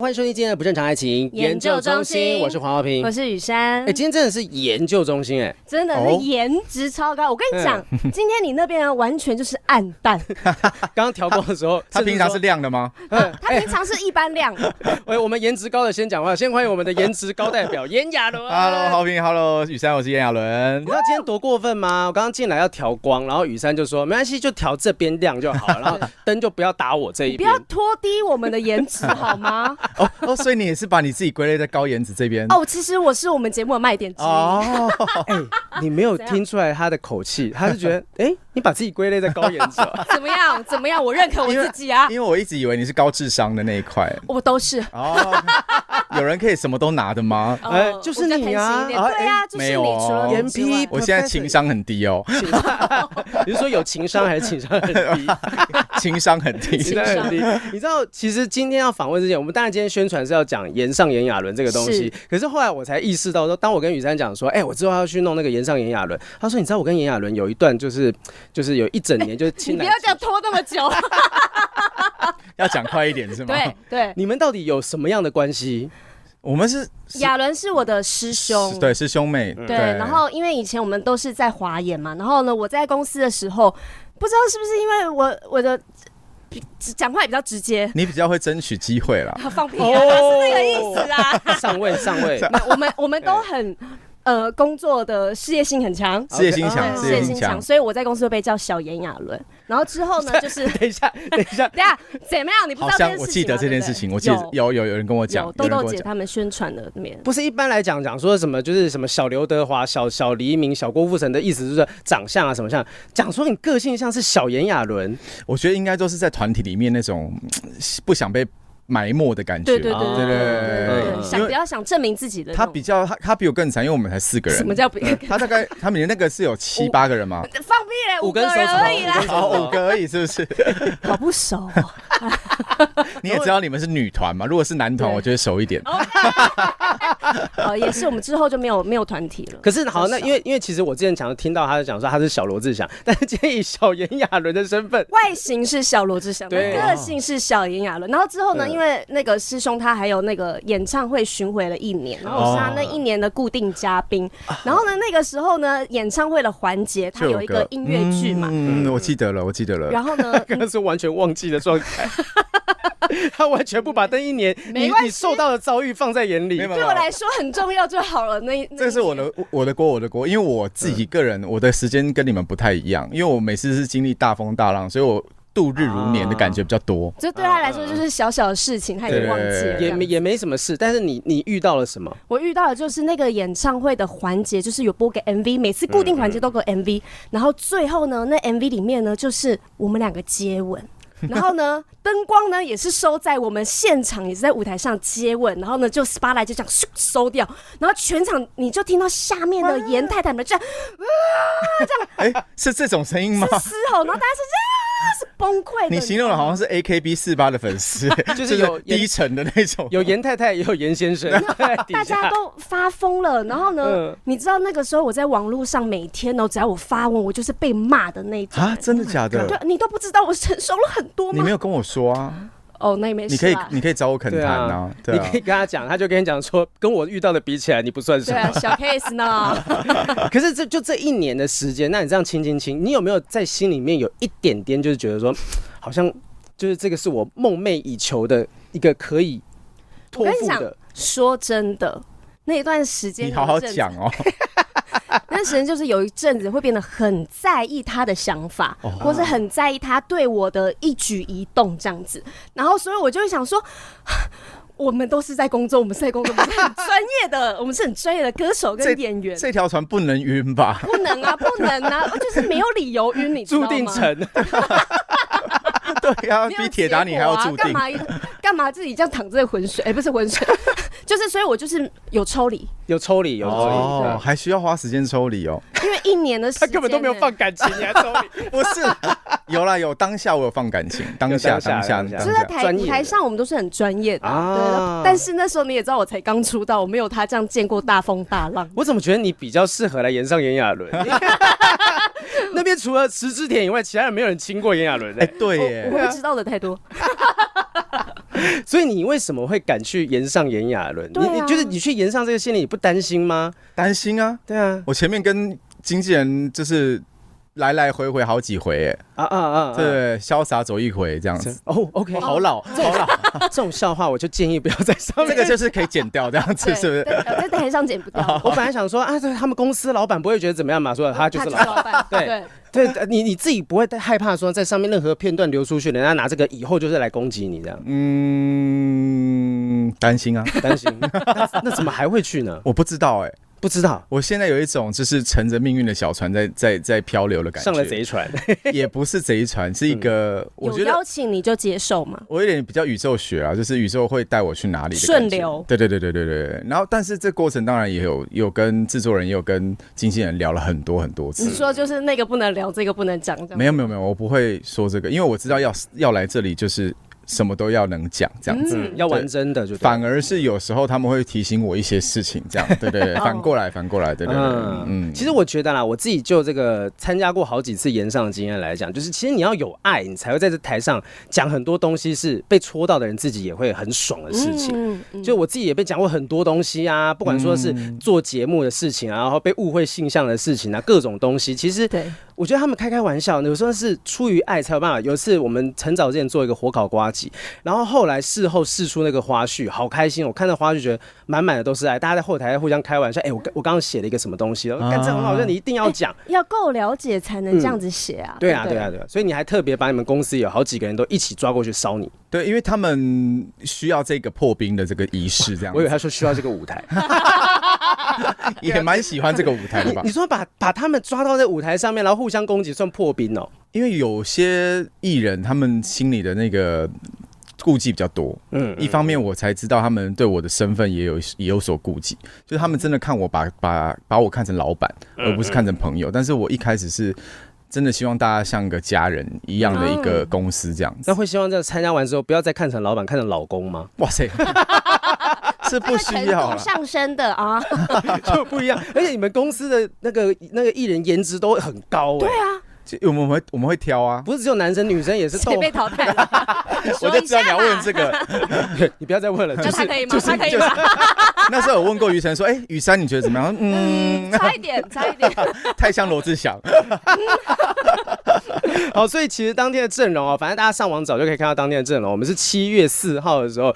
欢迎收听今天的不正常爱情研究中心，我是黄浩平，我是雨珊。今天真的是研究中心真的是颜值超高。我跟你讲，今天你那边完全就是暗淡。刚刚调光的时候，他平常是亮的吗？他平常是一般亮。我们颜值高的先讲话，先欢迎我们的颜值高代表炎亚纶。Hello， 浩平 ，Hello， 雨珊，我是炎亚纶。你知道今天多过分吗？我刚刚进来要调光，然后雨珊就说没关系，就调这边亮就好，然后灯就不要打我这一边，不要拖低我们的颜值好吗？所以你也是把你自己归类在高颜值这边其实我是我们节目的卖点之一。你没有听出来他的口气，他是觉得你把自己归类在高颜值怎么样？怎么样？我认可我自己啊。因为我一直以为你是高智商的那一块。我都是。有人可以什么都拿的吗？就是你啊。对啊，就是你。除了颜批，我现在情商很低哦。你是说有情商还是情商很低？情商很低，情商很低。你知道，其实今天要访问之前，我们当然今天宣传是要讲炎上炎亚纶这个东西，可是后来我才意识到说，当我跟雨珊讲说，我之后要去弄那个炎上炎亚纶，他说，你知道我跟炎亚纶有一段就是有一整年就是亲来，你不要这样拖那么久。要讲快一点是吗？对，你们到底有什么样的关系？我们是亚纶是我的师兄，对，是兄妹。对，然后因为以前我们都是在华研嘛，然后呢，我在公司的时候，不知道是不是因为我的讲话也比较直接，你比较会争取机会啦。放屁啊，是那个意思啊。上位，我们都很。工作的事业心很强，事业心强，所以我在公司会被叫小炎亚纶。然后之后呢，就是等一下，怎么样？你不知道这件事情吗？好像我记得这件事情，我记得有人跟我讲，豆豆姐他们宣传的那边。不是一般来讲说什么就是什么小刘德华、小黎明、小郭富城的意思，就是长相啊什么像，讲说你个性像是小炎亚纶。我觉得应该都是在团体里面那种不想被埋没的感觉，对，比较想证明自己的。他比我更惨，因为我们才4个人。什么叫比？他们那个是有7、8个人吗？放屁嘞，5个人而已啦。5个而已，是不是？好不熟。你也知道你们是女团嘛？如果是男团，我觉得熟一点。也是，我们之后就没有团体了。可是好，那因为其实我之前听到他讲说他是小罗志祥，但是今天以小炎亚纶的身份，外形是小罗志祥，个性是小炎亚纶。然后之后呢，因为那个师兄他还有那个演唱会巡回了1年，然后我是他那1年的固定嘉宾。然后呢，那个时候呢，演唱会的环节他有一个音乐剧嘛，我记得了。然后呢，刚刚是完全忘记的状态。他完全不把那1年你受到的遭遇放在眼里，对我来说很重要就好了。这个是我的锅，因为我自己个人我的时间跟你们不太一样，因为我每次是经历大风大浪，所以我度日如年的感觉比较多。就对他来说就是小小的事情，他也忘记了，也没什么事。但是你遇到了什么？我遇到的就是那个演唱会的环节，就是有播个 MV， 每次固定环节都有 MV， 然后最后呢，那 MV 里面呢，就是我们2个接吻。然后呢，灯光呢也是收在我们现场，也是在舞台上接吻，然后呢就 spotlight 就这样收掉，然后全场你就听到下面的严太太们这样这样，是这种声音吗？是嘶吼，然后大家是崩溃的。你形容的好像是 AKB48 的粉丝，就是有低沉的那种，有严太太也有严先生，大家都发疯了。然后呢，你知道那个时候我在网络上每天只要我发文，我就是被骂的那种啊，真的假的？对，你都不知道我承受了很多吗？你没有跟我说啊。那也没事啦。你可以找我恳谈啊，你可以跟他讲，他就跟你讲说，跟我遇到的比起来，你不算什么。对啊，小 case 呢。可是这1年的时间，那你这样亲，你有没有在心里面有一点点，就是觉得说，好像就是这个是我梦寐以求的一个可以托付的？说真的，那一段时间，你好好讲哦。那时间就是有一阵子会变得很在意他的想法，或是很在意他对我的一举一动这样子。然后，所以我就会想说，我们都是在工作，我们是在工作，我们是很专业的，我们是很专业的歌手跟演员。这条船不能晕吧？不能啊，就是没有理由晕，你知道吗？注定沉。对呀，比铁达尼还要注定。干嘛自己这样躺在浑水？不是浑水，就是所以我就是有抽离，还需要花时间抽离哦。因为1年的时间，他根本都没有放感情，你还抽离？不是，有当下我有放感情，当下，就是在台上我们都是很专业的，对。但是那时候你也知道，我才刚出道，我没有他这样见过大风大浪。我怎么觉得你比较适合来演上炎亚纶？那边除了石之田以外，其他人没有人亲过炎亚纶。对耶，我会知道的太多。所以你为什么会敢去延上炎亚纶？你就是你去延上这个线，你不担心吗？担心啊，对啊，我前面跟经纪人就是来来回回好几回，对，潇洒走一回这样子。哦 ，OK， 好老，好老。这种笑话我就建议不要在上面，这个就是可以剪掉这样子，是不是？在台上剪不掉。我本来想说啊，他们公司老板不会觉得怎么样嘛，说他就是老板，对。对，你自己不会害怕说在上面任何片段流出去，人家拿这个以后就是来攻击你这样？担心啊，担心。那怎么还会去呢？我不知道不知道。我现在有一种就是乘着命运的小船在漂流的感觉，上了贼船，也不是贼船，是一个我觉得有邀请你就接受嘛。我有点比较宇宙学啊，就是宇宙会带我去哪里的顺流。对。然后，但是这过程当然也有跟制作人，也有跟经纪人聊了很多很多次。你说就是那个不能聊，这个不能讲，没有，我不会说这个，因为我知道要来这里就是什么都要能讲这样子，要玩真的就对。反而是有时候他们会提醒我一些事情，这样对，反过来，对。其实我觉得啦，我自己就这个参加过好几次延上的经验来讲，就是其实你要有爱，你才会在这台上讲很多东西，是被戳到的人自己也会很爽的事情。就我自己也被讲过很多东西啊，不管说是做节目的事情啊，然后被误会性向的事情啊，各种东西，其实我觉得他们开玩笑，有时候是出于爱才有办法。有一次我们很早之前做一个火烤呱吉，然后后来事后释出那个花絮，好开心！我看到花絮觉得满满的都是爱，大家在后台互相开玩笑。我刚刚写了一个什么东西，干这很好，你一定要讲，要够了解才能这样子写啊。对啊。所以你还特别把你们公司有好几个人都一起抓过去烧你。对，因为他们需要这个破冰的这个仪式，这样。我以为他说需要这个舞台。也蛮喜欢这个舞台的吧？你说把他们抓到这舞台上面，然后互相攻击，算破冰哦？因为有些艺人他们心里的那个顾忌比较多，一方面我才知道他们对我的身份也有所顾忌，就是他们真的看我把我看成老板，而不是看成朋友。但是我一开始是真的希望大家像个家人一样的一个公司这样子。那会希望这参加完之后不要再看成老板，看成老公吗？哇塞！是不需要啦，上升的啊，就不一样。而且你们公司的那个艺人颜值都很高，对啊，我们会挑啊，不是只有男生，女生也是。谁被淘汰了？我就知道你要问这个，你不要再问了。他可以吗？他可以吗？那时候有问过于晨说，于珊你觉得怎么样？差一点，太像罗志祥。好，所以其实当天的阵容反正大家上网找就可以看到当天的阵容。我们是7月4号的时候，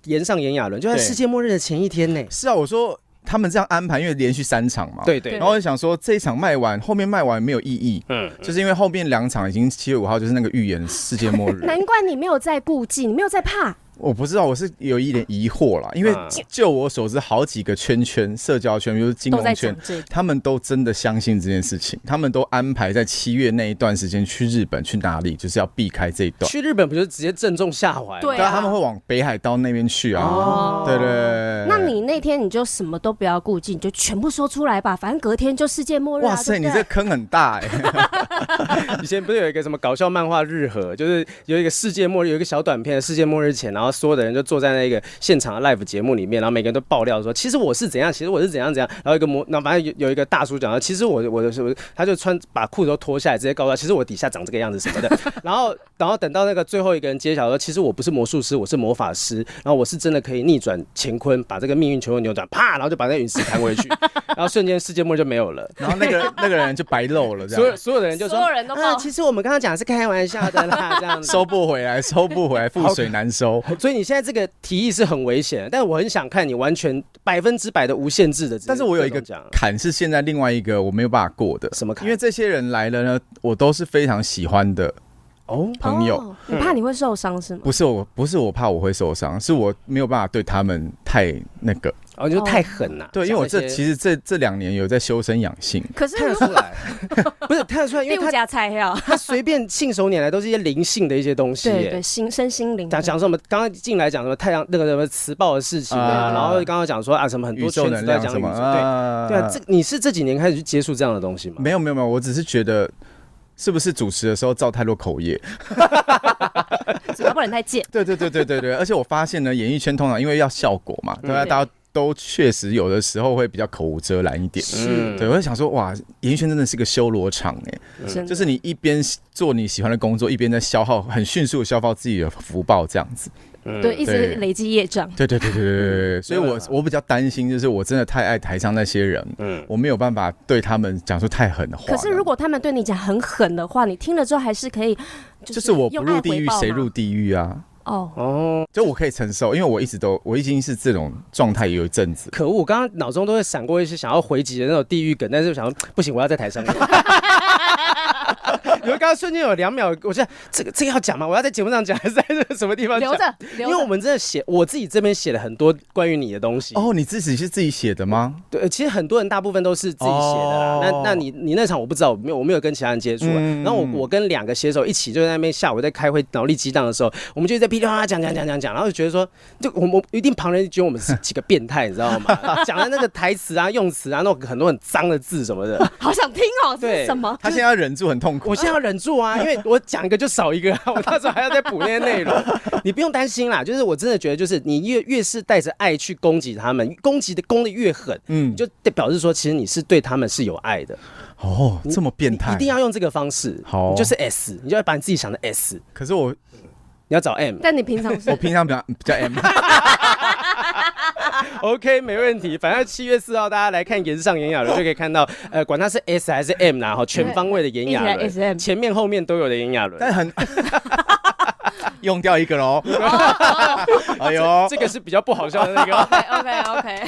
延上炎亚纶，就在世界末日的前一天呢。是啊，我说他们这样安排，因为连续3场嘛，对。然后我就想说，这一场卖完，后面卖完没有意义，就是因为后面2场已经7月5号就是那个预言世界末日。难怪你没有在顾忌，你没有在怕。我不知道，我是有一点疑惑啦，因为就我所知，好几个社交圈，比如金融圈，他们都真的相信这件事情，他们都安排在7月那一段时间去日本，去哪里，就是要避开这一段。去日本不就直接正中下怀？对啊，他们会往北海道那边去啊。对。那你那天你就什么都不要顾忌，你就全部说出来吧，反正隔天就世界末日。哇塞，你这坑很大以前不是有一个什么搞笑漫画日和，就是有一个世界末日，有一个小短片的世界末日前，然后所有的人就坐在那个现场的 live 节目里面，然后每个人都爆料说，其实我是怎样，其实我是怎样，然后然后反正有一个大叔讲，其实我他就把裤子都脱下来，直接告诉他，其实我底下长这个样子什么的。然后等到那个最后一个人揭晓说，其实我不是魔术师，我是魔法师，然后我是真的可以逆转乾坤，把这个命运全部扭转，啪，然后就把那陨石弹回去，然后瞬间世界末日就没有了，然后那个人就白露了，这样所有的人就说，所有人都其实我们刚刚讲的是开玩笑的啦，这样子收不回来，覆水难收。所以你现在这个提议是很危险的，但我很想看你完全100%的无限制的。但是我有一个坎是现在另外一个我没有办法过的，什么坎？因为这些人来了呢，我都是非常喜欢的朋友。你怕你会受伤是吗？不是我怕我会受伤，是我没有办法对他们太那个。你就太狠了。对，因为我其实这2年有在修身养性，可是看得出来，不是看得出来，因为他加菜料，他随便信手拈来都是一些灵性的一些东西，对，身心灵。讲什么？刚刚进来讲什么太阳那个什么磁暴的事情然后刚刚讲说什么很多圈子都在讲宇宙，对啊，你是这几年开始去接触这样的东西吗？没有，我只是觉得是不是主持的时候造太多口业，嘴巴不能太贱。对，而且我发现呢，演艺圈通常因为要效果嘛，大家都确实有的时候会比较口无遮拦一点，对，我就想说，哇，演艺圈真的是个修罗场就是你一边做你喜欢的工作，一边在很迅速的消耗自己的福报这样子。对，一直累积业障。对，所以我比较担心，就是我真的太爱台上那些人，我没有办法对他们讲出太狠的话。可是如果他们对你讲很狠的话，你听了之后还是可以，就是我不入地狱谁入地狱啊？就我可以承受，因为我已经是这种状态有一阵子。可恶，我刚刚脑中都会闪过一些想要回击的那种地狱梗，但是我想说不行，我要在台上。因为刚刚瞬间有2秒，我觉得这个要讲吗？我要在节目上讲，还是在什么地方讲？留着。因为我们真的我自己这边写了很多关于你的东西。你自己是自己写的吗？对，其实很多人大部分都是自己写的啦。那你那场我不知道，我没有跟其他人接触。然后我跟2个写手一起就在那边下午在开会脑力激荡的时候，我们就在噼里啪啦讲，然后就觉得说，就我们一定旁人觉得我们是几个变态，你知道吗？讲的那个台词啊、用词啊，那种很多很脏的字什么的，好想听哦。这是什么？他现在要忍住很痛苦。我现在要忍住啊，因为我讲一个就少一个，我到时候还要再补那些内容。你不用担心啦，就是我真的觉得，就是你越是带着爱去攻击他们，攻得越狠，你就表示说，其实你是对他们是有爱的。这么变态，一定要用这个方式。好，你就是 S， 你就要把你自己想的 S。可是你要找 M， 但你平常是？我平常比较 M。OK， 没问题。反正7月4号大家来看岩上炎亚纶，就可以看到，管他是 S 还是 M 啦，全方位的炎亚纶，前面后面都有的炎亚纶。但很用掉一个喽。哎呦，这个是比较不好笑的那个。OK。